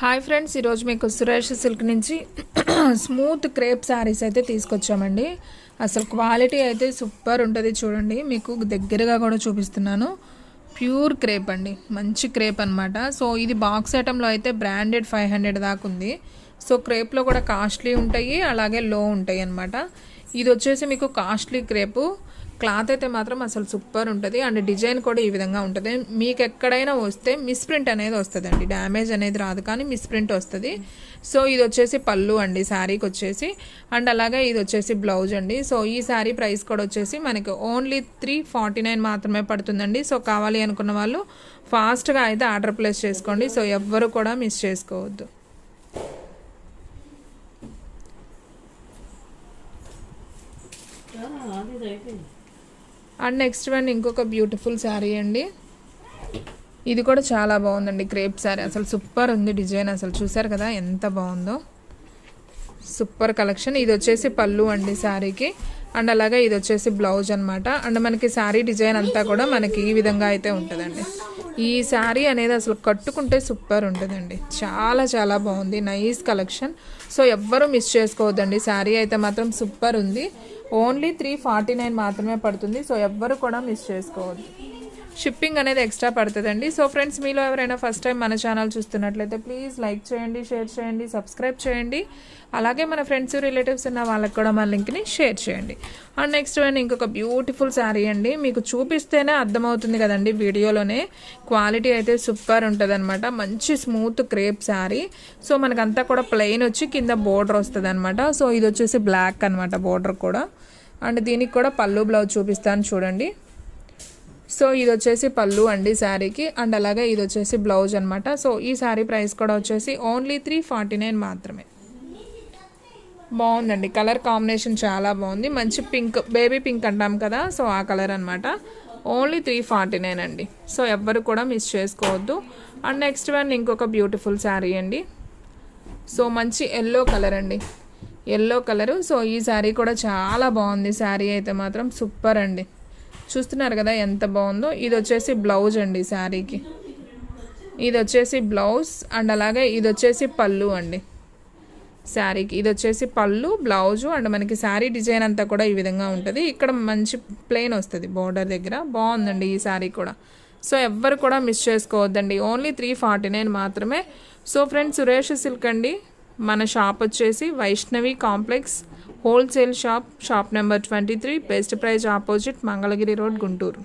Hi friends, ఈరోజు మీకు Suresh silk నుంచి స్మూత్ క్రేప్ శారీస్ అయితే తీసుకొచ్చామండి. అసలు క్వాలిటీ అయితే సూపర్ ఉంటుంది. చూడండి, మీకు దగ్గరగా కూడా చూపిస్తున్నాను. ప్యూర్ క్రేప్ అండి, మంచి క్రేప్ అనమాట. సో ఇది బాక్స్ ఐటెంలో అయితే బ్రాండెడ్ 500 దాకా ఉంది. సో క్రేప్లో కూడా కాస్ట్లీ ఉంటాయి, అలాగే లో ఉంటాయి అనమాట. ఇది వచ్చేసి మీకు కాస్ట్లీ క్రేపు. క్లాత్ అయితే మాత్రం అసలు సూపర్ ఉంటుంది. అండ్ డిజైన్ కూడా ఈ విధంగా ఉంటుంది. మీకు ఎక్కడైనా వస్తే మిస్ప్రింట్ అనేది వస్తుందండి, డ్యామేజ్ అనేది రాదు, కానీ మిస్ప్రింట్ వస్తుంది. సో ఇది వచ్చేసి పళ్ళు అండి శారీకి వచ్చేసి. అండ్ అలాగే ఇది వచ్చేసి బ్లౌజ్ అండి. సో ఈ శారీ ప్రైస్ కూడా వచ్చేసి మనకి ఓన్లీ 349 మాత్రమే పడుతుందండి. సో కావాలి అనుకున్న వాళ్ళు ఫాస్ట్గా అయితే ఆర్డర్ ప్లేస్ చేసుకోండి. సో ఎవ్వరు కూడా మిస్ చేసుకోవద్దు. అండ్ నెక్స్ట్ వన్ ఇంకొక బ్యూటిఫుల్ శారీ అండి. ఇది కూడా చాలా బాగుందండి, క్రేప్ శారీ. అసలు సూపర్ ఉంది డిజైన్. అసలు చూసారు కదా ఎంత బాగుందో, సూపర్ కలెక్షన్. ఇది వచ్చేసి పళ్ళు అండి శారీకి. అండ్ అలాగే ఇది వచ్చేసి బ్లౌజ్ అనమాట. అండ్ మనకి శారీ డిజైన్ అంతా కూడా మనకి ఈ విధంగా అయితే ఉంటుందండి. ఈ శారీ అనేది అసలు కట్టుకుంటే సూపర్ ఉంటుందండి. చాలా చాలా బాగుంది, నైస్ కలెక్షన్. సో ఎవ్వరూ మిస్ చేసుకోవద్దండి. శారీ అయితే మాత్రం సూపర్ ఉంది. ఓన్లీ 349 మాత్రమే పడుతుంది. సో ఎవ్వరు కూడా మిస్ చేసుకోవద్దు. షిప్పింగ్ అనేది ఎక్స్ట్రా పడుతుందండి. సో ఫ్రెండ్స్, మీలో ఎవరైనా ఫస్ట్ టైం మన ఛానల్ చూస్తున్నట్లయితే ప్లీజ్ లైక్ చేయండి, షేర్ చేయండి, సబ్స్క్రైబ్ చేయండి. అలాగే మన ఫ్రెండ్స్ రిలేటివ్స్ ఉన్న వాళ్ళకి కూడా మన లింక్ని షేర్ చేయండి. అండ్ నెక్స్ట్ ఇంకొక బ్యూటిఫుల్ శారీ అండి. మీకు చూపిస్తేనే అర్థమవుతుంది కదండి వీడియోలోనే. క్వాలిటీ అయితే సూపర్ ఉంటుంది అనమాట. మంచి స్మూత్ క్రేప్ శారీ. సో మనకంతా కూడా ప్లెయిన్ వచ్చి కింద బోర్డర్ వస్తుంది అనమాట. సో ఇది వచ్చేసి బ్లాక్ అనమాట బోర్డర్ కూడా. అండ్ దీనికి కూడా పళ్ళు బ్లౌజ్ చూపిస్తాను చూడండి. సో ఇది వచ్చేసి పళ్ళు అండి శారీకి. అండ్ అలాగే ఇది వచ్చేసి బ్లౌజ్ అనమాట. సో ఈ శారీ ప్రైస్ కూడా వచ్చేసి ఓన్లీ 349 మాత్రమే. బాగుందండి, కలర్ కాంబినేషన్ చాలా బాగుంది. మంచి పింక్, బేబీ పింక్ అంటాం కదా, సో ఆ కలర్ అనమాట. ఓన్లీ 349 అండి. సో ఎవ్వరు కూడా మిస్ చేసుకోవద్దు. అండ్ నెక్స్ట్ వన్ ఇంకొక బ్యూటిఫుల్ శారీ అండి. సో మంచి ఎల్లో కలర్ అండి, ఎల్లో కలరు. సో ఈ శారీ కూడా చాలా బాగుంది. శారీ అయితే మాత్రం సూపర్ అండి. చూస్తున్నారు కదా ఎంత బాగుందో. ఇది వచ్చేసి బ్లౌజ్ అండి శారీకి. ఇది వచ్చేసి బ్లౌజ్. అండ్ అలాగే ఇది వచ్చేసి పళ్ళు అండి శారీకి. ఇది వచ్చేసి పళ్ళు, బ్లౌజు. అండ్ మనకి శారీ డిజైన్ అంతా కూడా ఈ విధంగా ఉంటుంది. ఇక్కడ మంచి ప్లెయిన్ వస్తుంది బోర్డర్ దగ్గర. బాగుందండి ఈ శారీ కూడా. సో ఎవ్వరు కూడా మిస్ చేసుకోవద్దండి. ఓన్లీ 349 మాత్రమే. సో ఫ్రెండ్స్, సురేష్ సిల్క్ అండి. మన షాప్ వచ్చేసి Vaishnavi complex wholesale shop number 23, best praise opposite, Mangalagiri road, Guntur.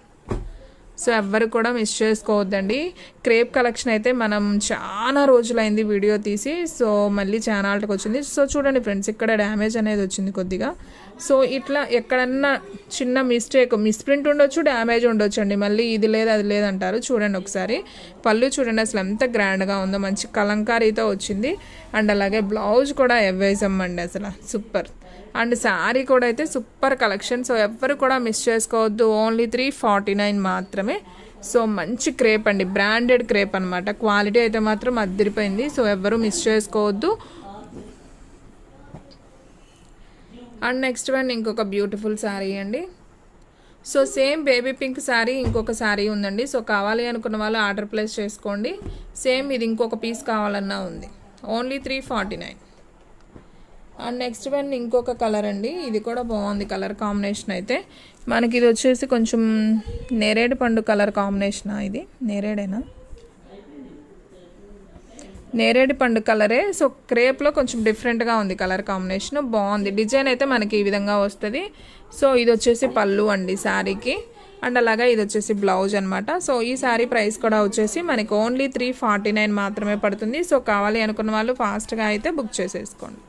So ఎవ్వరు కూడా మిస్ చేసుకోవద్దండి. క్రేప్ కలెక్షన్ అయితే మనం చాలా రోజులైంది వీడియో తీసి. సో మళ్ళీ ఛానల్కి వచ్చింది. సో చూడండి ఫ్రెండ్స్, ఇక్కడ డ్యామేజ్ అనేది వచ్చింది కొద్దిగా. సో ఇట్లా ఎక్కడన్నా చిన్న మిస్ప్రింట్ ఉండొచ్చు, డ్యామేజ్ ఉండొచ్చు అండి. మళ్ళీ ఇది లేదు అది లేదంటారు. చూడండి ఒకసారి పళ్ళు చూడండి అసలు ఎంత గ్రాండ్గా ఉందో, మంచి కలంకారీతో వచ్చింది. అండ్ అలాగే బ్లౌజ్ కూడా ఎవ్వేజం అండి, అసలు సూపర్. అండ్ శారీ కూడా అయితే సూపర్ కలెక్షన్. సో ఎవ్వరు కూడా మిస్ చేసుకోవద్దు. ఓన్లీ 349 మాత్రమే. సో మంచి క్రేప్ అండి, బ్రాండెడ్ క్రేప్ అనమాట. క్వాలిటీ అయితే మాత్రం అదిరిపోయింది. సో ఎవ్వరు మిస్ చేసుకోవద్దు. అండ్ నెక్స్ట్ వన్ ఇంకొక బ్యూటిఫుల్ శారీ అండి. So same baby pink sari ఇంకొక శారీ ఉందండి. సో కావాలి అనుకున్న వాళ్ళు ఆర్డర్ ప్లేస్ చేసుకోండి. సేమ్ ఇది ఇంకొక పీస్ కావాలన్నా ఉంది. ఓన్లీ 349. అండ్ నెక్స్ట్ వన్ ఇంకొక కలర్ అండి. ఇది కూడా బాగుంది కలర్ కాంబినేషన్ అయితే. మనకి ఇది వచ్చేసి కొంచెం నేరేడు పండు కలర్ కాంబినేషనా, ఇది నేరేడేనా, నేరేడు పండు కలరే. సో క్రేప్లో కొంచెం డిఫరెంట్గా ఉంది కలర్ కాంబినేషన్, బాగుంది. డిజైన్ అయితే మనకి ఈ విధంగా వస్తుంది. సో ఇది వచ్చేసి పళ్ళు అండి శారీకి. అండ్ అలాగే ఇది వచ్చేసి బ్లౌజ్ అనమాట. సో ఈ శారీ ప్రైస్ కూడా వచ్చేసి మనకి ఓన్లీ 349 మాత్రమే పడుతుంది. సో కావాలి అనుకున్న వాళ్ళు ఫాస్ట్గా అయితే బుక్ చేసేసుకోండి.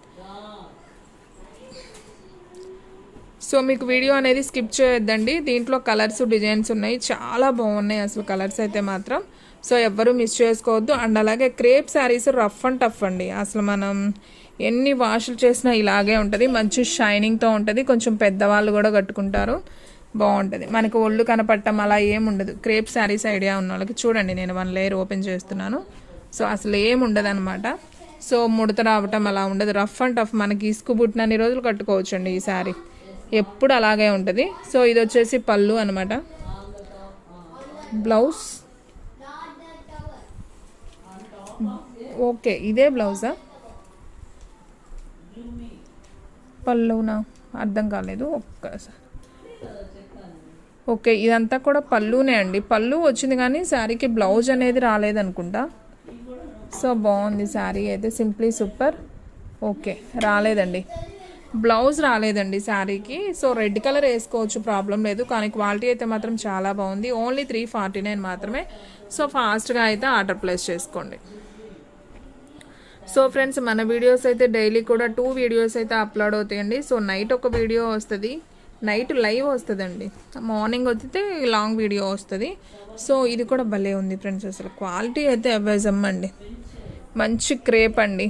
సో మీకు వీడియో అనేది స్కిప్ చేయొద్దండి. దీంట్లో కలర్స్, డిజైన్స్ ఉన్నాయి, చాలా బాగున్నాయి అసలు కలర్స్ అయితే మాత్రం. సో ఎవ్వరూ మిస్ చేసుకోవద్దు. అండ్ అలాగే crepe saris rough and tough అండి. అసలు మనం ఎన్ని వాషులు చేసినా ఇలాగే ఉంటుంది, మంచి షైనింగ్తో ఉంటుంది. కొంచెం పెద్దవాళ్ళు కూడా కట్టుకుంటారు, బాగుంటుంది. మనకు ఒళ్ళు కనపడటం అలా ఏముండదు. క్రేప్ శారీస్ ఐడియా ఉన్న వాళ్ళకి చూడండి, నేను 1 లేయర్ ఓపెన్ చేస్తున్నాను. సో అసలు ఏముండదు అనమాట. సో ముడత రావటం అలా ఉండదు, రఫ్ అండ్ టఫ్. మనకి ఇసుకు పుట్టినన్ని రోజులు కట్టుకోవచ్చు అండి ఈ శారీ, ఎప్పుడు అలాగే ఉంటుంది. సో ఇది వచ్చేసి పళ్ళు అనమాట. బ్లౌజ్ ఓకే, ఇదే బ్లౌజా? పళ్ళునా? అర్థం కాలేదు ఒక్కసారి. ఓకే, ఇదంతా కూడా పళ్ళునే అండి. పళ్ళు వచ్చింది కానీ శారీకి బ్లౌజ్ అనేది రాలేదనుకుంటా. సో బాగుంది శారీ అయితే, సింప్లీ సూపర్. ఓకే, రాలేదండి, బ్లౌజ్ రాలేదండి శారీకి. సో రెడ్ కలర్ వేసుకోవచ్చు, ప్రాబ్లం లేదు. కానీ క్వాలిటీ అయితే మాత్రం చాలా బాగుంది. ఓన్లీ 349 మాత్రమే. సో ఫాస్ట్గా అయితే ఆర్డర్ ప్లేస్ చేసుకోండి. సో ఫ్రెండ్స్, మన వీడియోస్ అయితే డైలీ కూడా 2 వీడియోస్ అయితే అప్లోడ్ అవుతాయండి. సో నైట్ ఒక వీడియో వస్తుంది, నైట్ లైవ్ వస్తుందండి, మార్నింగ్ వస్తే లాంగ్ వీడియో వస్తుంది. సో ఇది కూడా భలే ఉంది ఫ్రెండ్స్, అసలు క్వాలిటీ అయితే అవేజమ్ అండి. మంచి క్రేప్ అండి,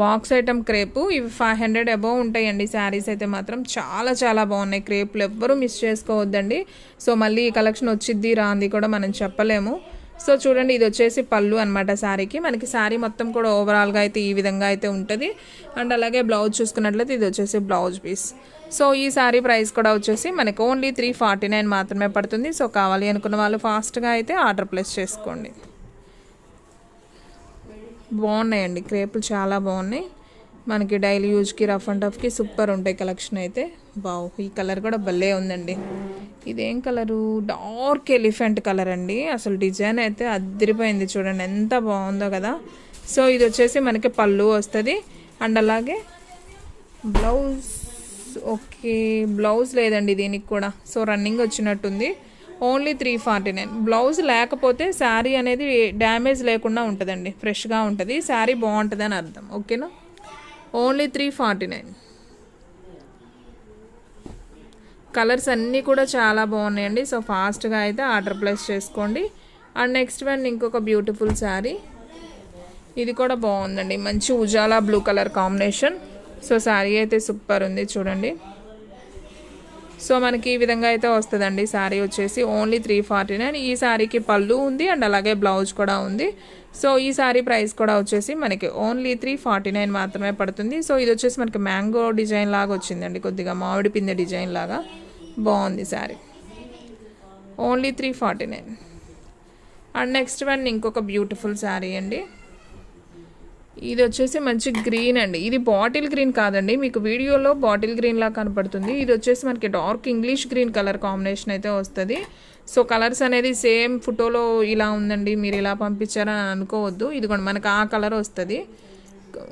బాక్స్ ఐటమ్ క్రేపు. ఇవి 500 అబోవ్ ఉంటాయండి శారీస్ అయితే మాత్రం. చాలా చాలా బాగున్నాయి క్రేపులు, ఎవ్వరూ మిస్ చేసుకోవద్దండి. సో మళ్ళీ ఈ కలెక్షన్ వచ్చిద్ది రాంది కూడా మనం చెప్పలేము. సో చూడండి, ఇది వచ్చేసి పళ్ళు అనమాట శారీకి. మనకి శారీ మొత్తం కూడా ఓవరాల్గా అయితే ఈ విధంగా అయితే ఉంటుంది. అండ్ అలాగే బ్లౌజ్ చూసుకున్నట్లయితే ఇది వచ్చేసి బ్లౌజ్ పీస్. సో ఈ శారీ ప్రైస్ కూడా వచ్చేసి మనకి ఓన్లీ 349 మాత్రమే పడుతుంది. సో కావాలి అనుకున్న వాళ్ళు ఫాస్ట్గా అయితే ఆర్డర్ ప్లేస్ చేసుకోండి. బాగున్నాయండి క్రేపులు, చాలా బాగున్నాయి. మనకి డైలీ యూజ్కి రఫ్ అండ్ టఫ్కి సూపర్ ఉంటాయి కలెక్షన్ అయితే. బావ్, ఈ కలర్ కూడా భలే ఉందండి. ఇదేం కలరు? డార్క్ ఎలిఫెంట్ కలర్ అండి. అసలు డిజైన్ అయితే అదిరిపోయింది, చూడండి ఎంత బాగుందో కదా. సో ఇది వచ్చేసి మనకి పళ్ళు వస్తుంది. అండ్ అలాగే బ్లౌజ్, ఓకే బ్లౌజ్ లేదండి దీనికి కూడా. సో రన్నింగ్ వచ్చినట్టుంది. ఓన్లీ 349. బ్లౌజ్ లేకపోతే శారీ అనేది డ్యామేజ్ లేకుండా ఉంటుందండి, ఫ్రెష్గా ఉంటుంది, శారీ బాగుంటుంది అని అర్థం. ఓకేనా? ఓన్లీ 349. కలర్స్ అన్నీ కూడా చాలా బాగున్నాయండి. సో ఫాస్ట్గా అయితే ఆర్డర్ ప్లేస్ చేసుకోండి. అండ్ నెక్స్ట్ వన్ ఇంకొక బ్యూటిఫుల్ శారీ. ఇది కూడా బాగుందండి, మంచి Ujala blue colour combination. So sari అయితే సూపర్ ఉంది చూడండి. సో మనకి ఈ విధంగా అయితే వస్తుందండి శారీ వచ్చేసి ఓన్లీ 349. ఈ శారీకి పళ్ళు ఉంది అండ్ అలాగే బ్లౌజ్ కూడా ఉంది. సో ఈ శారీ ప్రైస్ కూడా వచ్చేసి మనకి ఓన్లీ 349 మాత్రమే పడుతుంది. సో ఇది వచ్చేసి మనకి మ్యాంగో డిజైన్ లాగా వచ్చిందండి, కొద్దిగా మామిడి పిందె డిజైన్ లాగా బాగుంది sari. Only 349. And next one ఇంకొక బ్యూటిఫుల్ శారీ అండి. ఇది వచ్చేసి మంచి గ్రీన్ అండి. ఇది బాటిల్ గ్రీన్ కాదండి, మీకు వీడియోలో బాటిల్ గ్రీన్ లా కనపడుతుంది. ఇది వచ్చేసి మనకి dark English green colour combination అయితే వస్తుంది. సో కలర్స్ అనేది సేమ్ ఫోటోలో ఇలా ఉందండి, మీరు ఇలా పంపించారని అనుకోవద్దు. ఇది కూడా మనకి ఆ కలర్ వస్తుంది,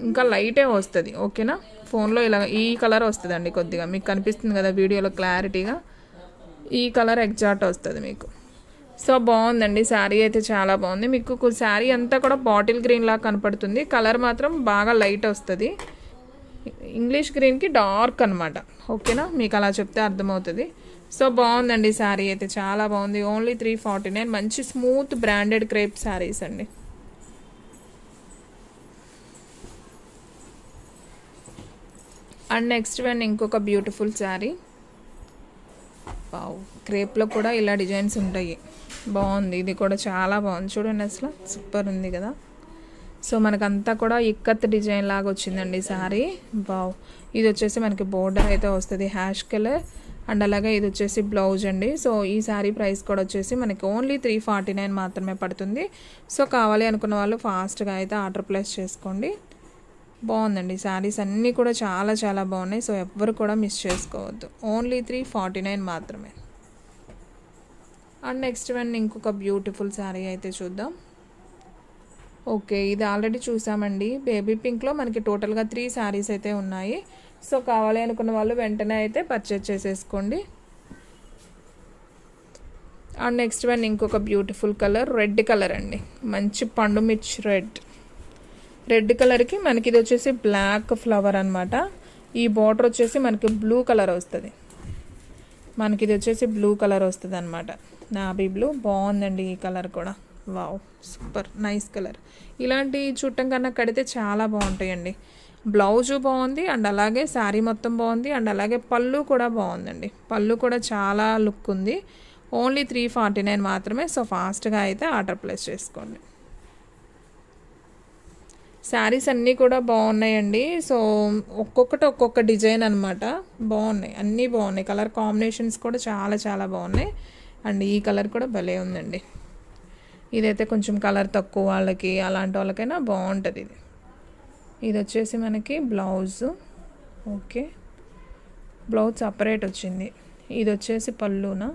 ఇంకా లైటే వస్తుంది. ఓకేనా? ఫోన్లో ఇలా ఈ కలర్ వస్తుందండి, కొద్దిగా మీకు కనిపిస్తుంది కదా వీడియోలో క్లారిటీగా, ఈ కలర్ ఎగ్జాక్ట్ వస్తుంది మీకు. సో బాగుందండి శారీ అయితే, చాలా బాగుంది. మీకు శారీ అంతా కూడా బాటిల్ గ్రీన్ లాగా కనపడుతుంది, కలర్ మాత్రం బాగా లైట్ వస్తుంది. ఇంగ్లీష్ గ్రీన్కి డార్క్ అనమాట. ఓకేనా? మీకు అలా చెప్తే అర్థమవుతుంది. సో బాగుందండి శారీ అయితే, చాలా బాగుంది. ఓన్లీ 349. మంచి స్మూత్ బ్రాండెడ్ క్రేప్ శారీస్ అండి. అండ్ నెక్స్ట్ వన్ ఇంకొక బ్యూటిఫుల్ శారీ. వావ్, క్రేప్లో కూడా ఇలా డిజైన్స్ ఉంటాయి, బాగుంది. ఇది కూడా చాలా బాగుంది చూడండి, అసలు సూపర్ ఉంది కదా. సో మనకంతా కూడా ఇక్కత్ డిజైన్ లాగా వచ్చిందండి శారీ. వావ్, ఇది వచ్చేసి మనకి బోర్డర్ అయితే వస్తుంది హ్యాష్ కలర్. అండ్ అలాగే ఇది వచ్చేసి బ్లౌజ్ అండి. సో ఈ శారీ ప్రైస్ కూడా వచ్చేసి మనకి ఓన్లీ 349 మాత్రమే పడుతుంది. సో కావాలి అనుకున్న వాళ్ళు ఫాస్ట్గా అయితే ఆర్డర్ ప్లేస్ చేసుకోండి. బాగుందండి శారీస్ అన్నీ కూడా చాలా చాలా బాగున్నాయి. సో ఎవ్వరు కూడా మిస్ చేసుకోవద్దు. ఓన్లీ 349 మాత్రమే. అండ్ నెక్స్ట్ వన్ ఇంకొక బ్యూటిఫుల్ శారీ అయితే చూద్దాం. ఓకే, ఇది ఆల్రెడీ చూసామండి. బేబీ పింక్లో మనకి టోటల్గా 3 శారీస్ అయితే ఉన్నాయి. సో కావాలి అనుకున్న వాళ్ళు వెంటనే అయితే పర్చేజ్ చేసేసుకోండి. అండ్ నెక్స్ట్ వన్ ఇంకొక బ్యూటిఫుల్ కలర్, రెడ్ కలర్ అండి. మంచి పండు మిర్చి రెడ్ కలర్కి మనకి ఇది వచ్చేసి బ్లాక్ ఫ్లవర్ అనమాట. ఈ బార్డర్ వచ్చేసి మనకి బ్లూ కలర్ వస్తుంది, మనకి ఇది వచ్చేసి బ్లూ కలర్ వస్తుంది అనమాట, నాబీ బ్లూ. బాగుందండి ఈ కలర్ కూడా. Wow, super nice colour. ఇలాంటి చుట్టం కన్నా కడితే చాలా బాగుంటాయండి. బ్లౌజు బాగుంది అండ్ అలాగే శారీ మొత్తం బాగుంది అండ్ అలాగే పళ్ళు కూడా బాగుందండి. పళ్ళు కూడా చాలా లుక్ ఉంది. ఓన్లీ 349 మాత్రమే. సో ఫాస్ట్గా అయితే ఆర్డర్ ప్లేస్ చేసుకోండి. శారీస్ అన్నీ కూడా బాగున్నాయండి. సో ఒక్కొక్కటి ఒక్కొక్క డిజైన్ అనమాట, బాగున్నాయి, అన్నీ బాగున్నాయి. కలర్ కాంబినేషన్స్ కూడా చాలా చాలా బాగున్నాయి. అండ్ ఈ కలర్ కూడా భలే ఉందండి. ఇదైతే కొంచెం కలర్ తక్కువ వాళ్ళకి అలాంటి వాళ్ళకైనా బాగుంటుంది ఇది. ఇది వచ్చేసి మనకి బ్లౌజ్. ఓకే, బ్లౌజ్ సపరేట్ వచ్చింది. ఇది వచ్చేసి పళ్ళునా,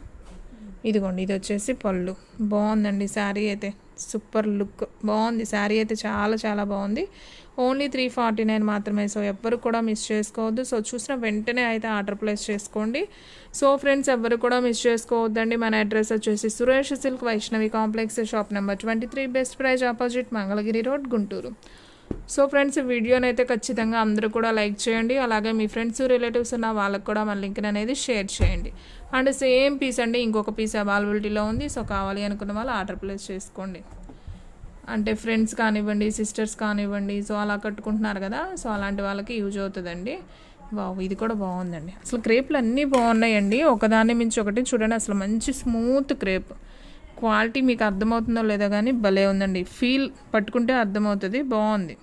ఇదిగోండి ఇది వచ్చేసి పళ్ళు. బాగుందండి శారీ అయితే, సూపర్ లుక్ బాగుంది. శారీ అయితే చాలా చాలా బాగుంది. ఓన్లీ 349 మాత్రమే. సో ఎవ్వరు కూడా మిస్ చేసుకోవద్దు. సో చూసిన వెంటనే అయితే ఆర్డర్ ప్లేస్ చేసుకోండి. సో ఫ్రెండ్స్ ఎవ్వరు కూడా మిస్ చేసుకోవద్దండి. మన అడ్రస్ వచ్చేసి Suresh silk Vaishnavi complex, shop number 23, best praise opposite Mangalagiri road, Guntur. So friends వీడియోని అయితే ఖచ్చితంగా అందరూ కూడా లైక్ చేయండి. అలాగే మీ ఫ్రెండ్స్ రిలేటివ్స్ ఉన్న వాళ్ళకు కూడా మన లింక్ అనేది షేర్ చేయండి. అండ్ సేమ్ పీస్ అండి, ఇంకొక పీస్ అవైలబిలిటీలో ఉంది. సో కావాలి అనుకున్న వాళ్ళు ఆర్డర్ ప్లేస్ చేసుకోండి. అంటే ఫ్రెండ్స్ కానివ్వండి, సిస్టర్స్ కానివ్వండి, సో అలా కట్టుకుంటున్నారు కదా, సో అలాంటి వాళ్ళకి యూజ్ అవుతుందండి. వావ్, ఇది కూడా బాగుందండి. అసలు క్రేప్లు అన్నీ బాగున్నాయండి, ఒకదాన్ని మించి ఒకటి. చూడండి అసలు మంచి స్మూత్ క్రేప్. క్వాలిటీ మీకు అర్థమవుతుందో లేదో కానీ భలే ఉందండి. ఫీల్ పట్టుకుంటే అర్థమవుతుంది. బాగుంది,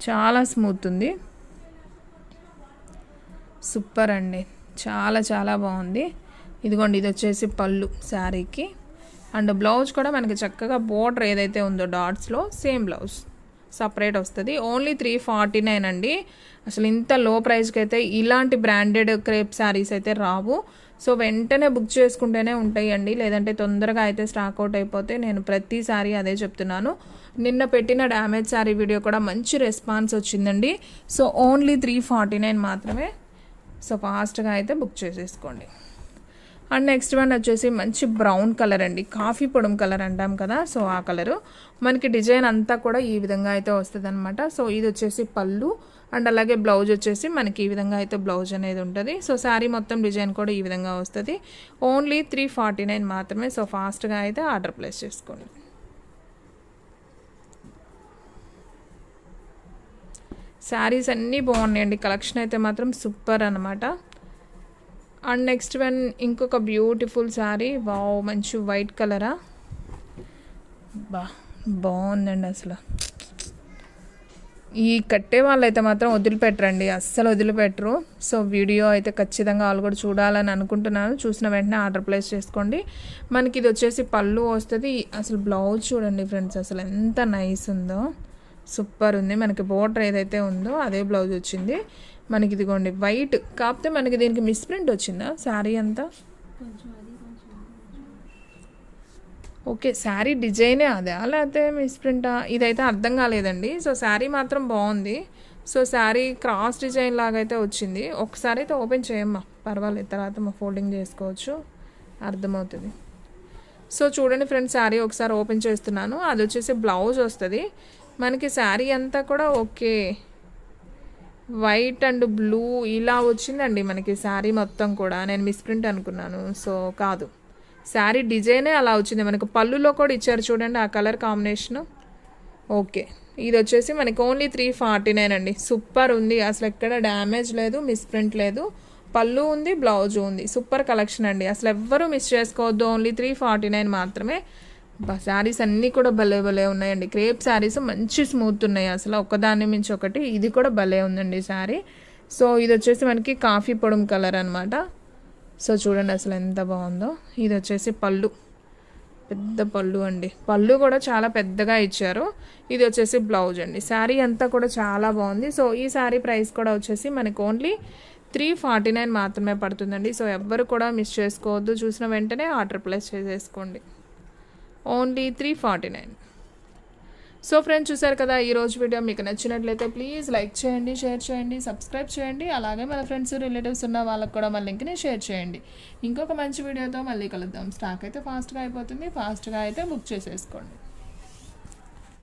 చాలా స్మూత్ ఉంది. సూపర్ అండి, చాలా చాలా బాగుంది. ఇదిగోండి ఇది వచ్చేసి పళ్ళు శారీకి. అండ్ బ్లౌజ్ కూడా మనకి చక్కగా బోర్డర్ ఏదైతే ఉందో డాట్స్లో సేమ్ బ్లౌజ్ సపరేట్ వస్తుంది. ఓన్లీ 349 అండి. అసలు ఇంత లో ప్రైస్కి అయితే ఇలాంటి బ్రాండెడ్ క్రేప్ శారీస్ అయితే రావు. సో వెంటనే బుక్ చేసుకుంటేనే ఉంటాయండి, లేదంటే తొందరగా అయితే స్టాక్ అవుట్ అయిపోతే. నేను ప్రతిసారి అదే చెప్తున్నాను. నిన్న పెట్టిన డ్యామేజ్ శారీ వీడియో కూడా మంచి రెస్పాన్స్ వచ్చిందండి. సో ఓన్లీ 349 మాత్రమే. సో ఫాస్ట్గా అయితే బుక్ చేసేసుకోండి. అండ్ నెక్స్ట్ వన్ వచ్చేసి మంచి బ్రౌన్ కలర్ అండి, కాఫీ పొడం కలర్ అంటాం కదా, సో ఆ కలరు. మనకి డిజైన్ అంతా కూడా ఈ విధంగా అయితే వస్తుంది అనమాట. సో ఇది వచ్చేసి పళ్ళు. అండ్ అలాగే బ్లౌజ్ వచ్చేసి మనకి ఈ విధంగా అయితే బ్లౌజ్ అనేది ఉంటుంది. సో శారీ మొత్తం డిజైన్ కూడా ఈ విధంగా వస్తుంది. ఓన్లీ 349 మాత్రమే. సో ఫాస్ట్గా అయితే ఆర్డర్ ప్లేస్ చేసుకోండి. శారీస్ అన్నీ బాగున్నాయండి, కలెక్షన్ అయితే మాత్రం సూపర్ అనమాట. అండ్ నెక్స్ట్ వన్ ఇంకొక బ్యూటిఫుల్ శారీ. వావ్, మంచి వైట్ కలరా, బాగుందండి. అసలు ఈ కట్టే వాళ్ళు అయితే మాత్రం వదిలిపెట్టరండి, అస్సలు వదిలిపెట్టరు. సో వీడియో అయితే ఖచ్చితంగా వాళ్ళు కూడా చూడాలని అనుకుంటున్నాను. చూసిన వెంటనే ఆర్డర్ ప్లేస్ చేసుకోండి. మనకి ఇది వచ్చేసి పళ్ళు వస్తుంది. అసలు బ్లౌజ్ చూడండి ఫ్రెండ్స్, అసలు ఎంత నైస్ ఉందో, సూపర్ ఉంది. మనకి బోర్డర్ ఏదైతే ఉందో అదే బ్లౌజ్ వచ్చింది. మనకి ఇదిగోండి వైట్, కాకపోతే మనకి దీనికి మిస్ప్రింట్ వచ్చిందా శారీ అంతా? ఓకే, శారీ డిజైనే అదే లేకపోతే మిస్ప్రింటా, ఇదైతే అర్థం కాలేదండి. సో శారీ మాత్రం బాగుంది. సో శారీ క్రాస్ డిజైన్ లాగా అయితే వచ్చింది. ఒకసారి అయితే ఓపెన్ చేయమ్మా, పర్వాలేదు, తర్వాత మా ఫోల్డింగ్ చేసుకోవచ్చు, అర్థమవుతుంది. సో చూడండి ఫ్రెండ్స్, శారీ ఒకసారి ఓపెన్ చేస్తున్నాను. అది వచ్చేసి బ్లౌజ్ వస్తుంది. మనకి శారీ అంతా కూడా ఓకే వైట్ అండ్ బ్లూ ఇలా వచ్చిందండి మనకి శారీ మొత్తం కూడా. నేను మిస్ప్రింట్ అనుకున్నాను, సో కాదు, శారీ డిజైనే అలా వచ్చింది. మనకు పళ్ళులో కూడా ఇచ్చారు చూడండి ఆ కలర్ కాంబినేషను. ఓకే, ఇది వచ్చేసి మనకి ఓన్లీ 349 అండి. సూపర్ ఉంది, అసలు ఎక్కడ డ్యామేజ్ లేదు, మిస్ప్రింట్ లేదు. పళ్ళు ఉంది, బ్లౌజ్ ఉంది. సూపర్ కలెక్షన్ అండి, అసలు ఎవ్వరూ మిస్ చేసుకోవద్దు. ఓన్లీ 349 మాత్రమే. శారీస్ అన్నీ కూడా భలే భలే ఉన్నాయండి. క్రేప్ శారీస్ మంచి స్మూత్ ఉన్నాయి, అసలు ఒకదాన్ని మించి ఒకటి. ఇది కూడా భలే ఉందండి శారీ. సో ఇది వచ్చేసి మనకి కాఫీ పొడం కలర్ అనమాట. సో చూడండి అసలు ఎంత బాగుందో. ఇది వచ్చేసి పళ్ళు, పెద్ద పళ్ళు అండి, పళ్ళు కూడా చాలా పెద్దగా ఇచ్చారు. ఇది వచ్చేసి బ్లౌజ్ అండి. శారీ అంతా కూడా చాలా బాగుంది. సో ఈ శారీ ప్రైస్ కూడా వచ్చేసి మనకి ఓన్లీ 349 మాత్రమే పడుతుందండి. సో ఎవ్వరు కూడా మిస్ చేసుకోవద్దు. చూసిన వెంటనే ఆర్డర్ ప్లేస్ చేసేసుకోండి. ఓన్లీ 349. సో ఫ్రెండ్స్ చూసారు కదా, ఈరోజు వీడియో మీకు నచ్చినట్లయితే ప్లీజ్ లైక్ చేయండి, షేర్ చేయండి, సబ్స్క్రైబ్ చేయండి. అలాగే మన ఫ్రెండ్స్ రిలేటివ్స్ ఉన్న వాళ్ళకి కూడా మన లింక్ని షేర్ చేయండి. ఇంకొక మంచి వీడియోతో మళ్ళీ కలుద్దాం. స్టాక్ అయితే ఫాస్ట్గా అయిపోతుంది, ఫాస్ట్గా అయితే బుక్ చేసేసుకోండి.